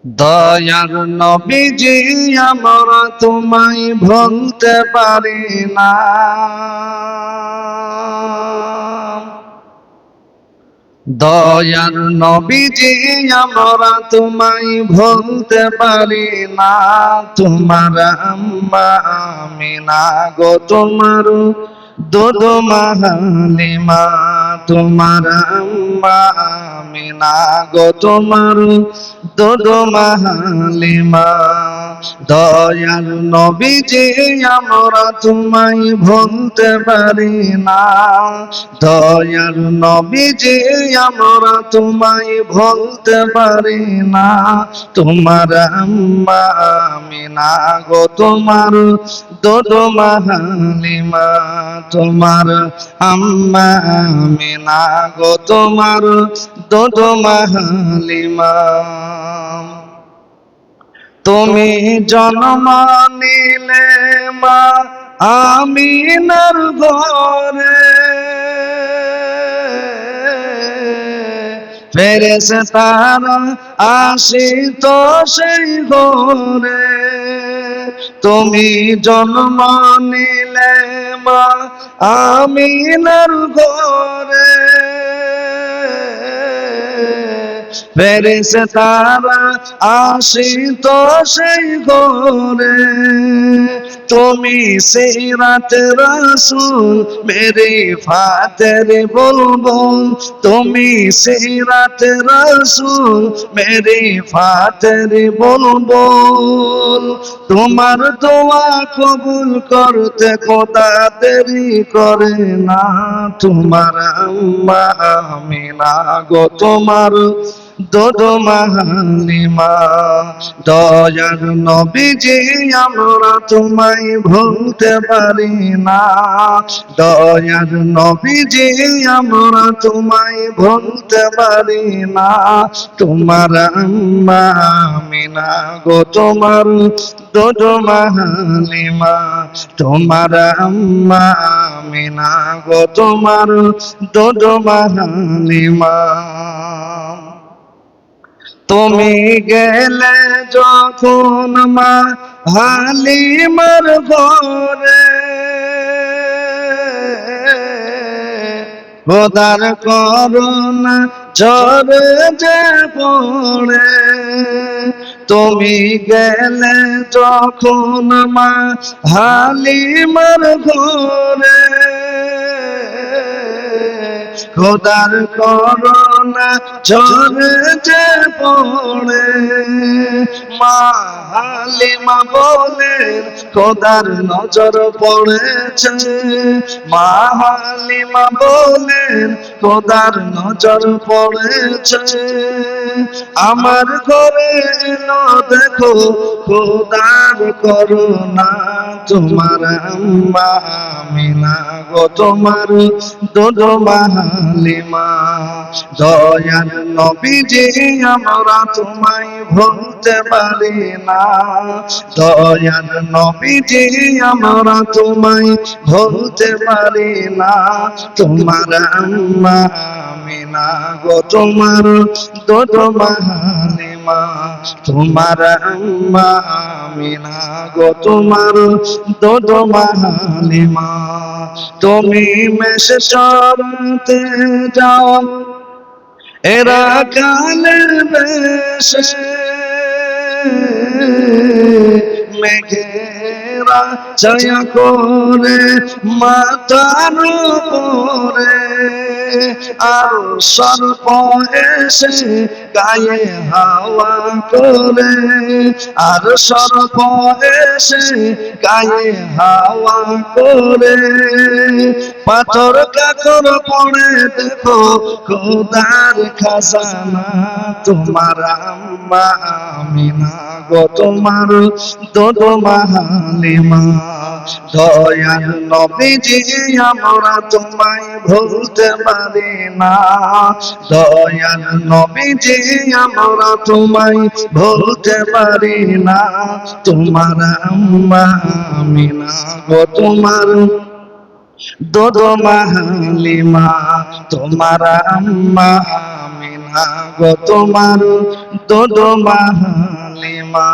দয়ার নবীজি আমরা তোমায় ভুলতে পারি না। দয়ার নবীজি আমরা তোমায় ভুলতে পারি না। তোমার আম্মা আমিনা গো তোমার দুধ হালিমা, তোমার আম্মা আমিনা গো তোমার দুধ হালিমা। দয়ার নবীজি আমরা তোমায় ভুলতে পারি না। দয়ার নবীজি আমরা তোমায় ভুলতে পারি না। তোমার আম্মা আমিনা গো তোমার দুধ হালিমা, তোমার আম্মা আমিনা গো তোমার দুধ হালিমা। তুমি জন্ম নিলে মা আমিনার ঘরে, ফেরেশতারা আসিত সেই ঘরে। তুমি জন্ম নিলে মা আমিনার ঘরে, ফেরেশতারা আসিত সেই ঘরে। তুমি সিরাত রাসূল মেরে ফাতের বুলবুল, তুমি সিরাত রাসূল মেরে ফাতের বুলবুল। তোমার দোয়া কবুল করতে খোদা দেরি করে না। তোমার আম্মা আমিনা গো তোমার দুধ হালিমা। দয়ার নবীজি আমরা তোমায় ভুলতে পারি না। দয়ার নবীজি আমরা তোমায় ভুলতে পারি না। তোমার আম্মা আমিনা গো তোমার দুধ হালিমা, তোমার আম্মা আমিনা গো তোমার দুধ হালিমা। তুমি গেলে যখন মা হালিমার ঘরে, খোদার করুণা ঝরে যে পড়ে। তুমি গেলে যখন মা হালিমার ঘরে, খোদার করুণা ঝরে যে পড়ে। মা হালিমা বলেন খোদার নজর পড়েছে। মা হালিমা বলেন খোদার নজর পড়েছে। আমার ঘরে এলো দেখো খোদার করুণা। তোমার আম্মা আমিনা গো তোমার দুধ হালিমা। দয়ার নবীজি আমরা তোমায় ভুলতে পারি না। দয়ার নবীজি আমরা তোমায় ভুলতে পারি না। তোমার আম্মা আমিনা গো তোমার দুধ হালিমা, তোমার আম্মা আমিনা গো তোমার দুধ হালিমা। তুমি মেসে চরতে যাও এরা কালের বেশে, মেঘেরা ছায়া করে মাথার উপরে। আর সর্প এসে গায়ে হাওয়া করে, আর সর্প এসে গায়ে হাওয়া করে। পাথর কাকর পড়ে দেখো খোদার খাজানা। তোমার আম্মা আমিনা গো তোমার দুধ হালিমা। দয়ার নবীজি আমরা তোমায় ভুলতে পারি না। দয়ার নবীজি আমরা তোমায় ভুলতে পারি না। তোমার আম্মা আমিনা গো তোমার দুধ হালিমা, তোমার আম্মা আমিনা গো তোমার দুধ হালিমা। কালিমা